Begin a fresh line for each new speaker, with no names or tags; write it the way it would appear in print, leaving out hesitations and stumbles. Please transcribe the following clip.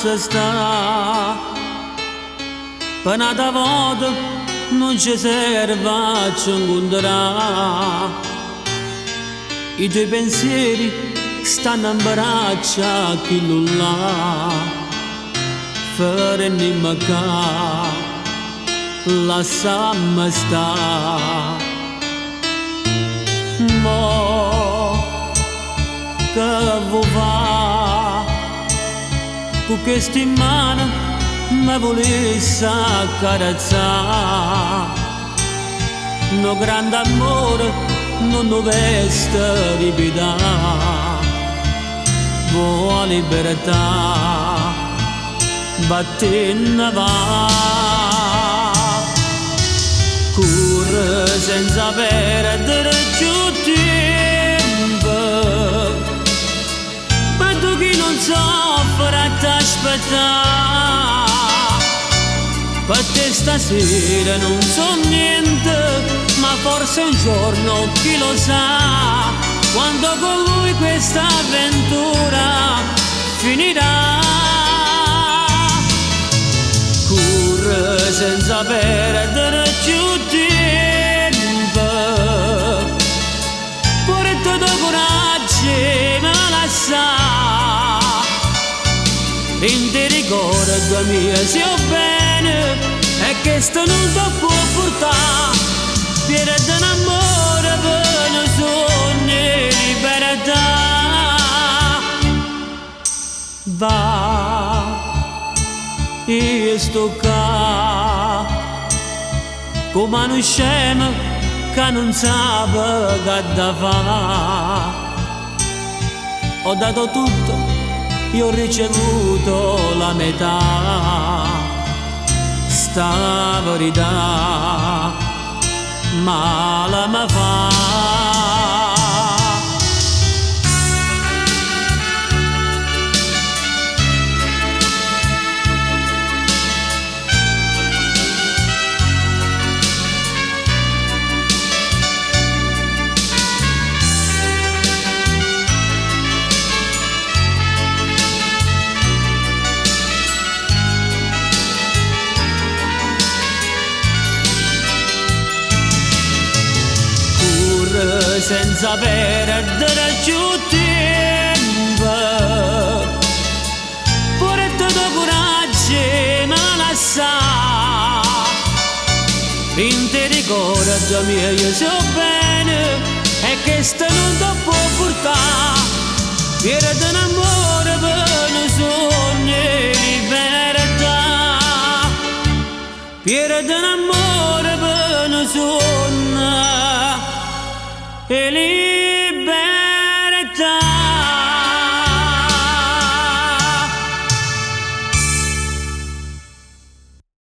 lascia sta, per nata volta non ci serve a ci incontrare. I tuoi pensieri stanno in braccia a chi non l'ha, faremi mancare, lasciami stare. Mo che vuoi fare con queste mani mi volessi accarezzare? No grande amore non doveste ripetare, vuoi libertà, battene va, corre senza perdere più tempo, ma tu chi non soffre a t'aspettare, per te stasera non so niente, ma forse un giorno chi lo sa, quando con lui questa avventura finirà. Corre senza perdere più tempo, porta tuo coraggio me la sa, in te ricordo mio se ho bene, e che sto non ti può portare, pierde un amore per un sogno e libertà. Va, io sto qua come un scemo che non sa che da fa. Ho dato tutto, io ho ricevuto la metà, sta verità male mi fa. Senza perdere più tempo, porta tuo coraggio me la sa, in te ricordo mio io so bene, e che sto non ti può portare, pierde un amore per un sogno e libertà, pierde un amore per un sogno e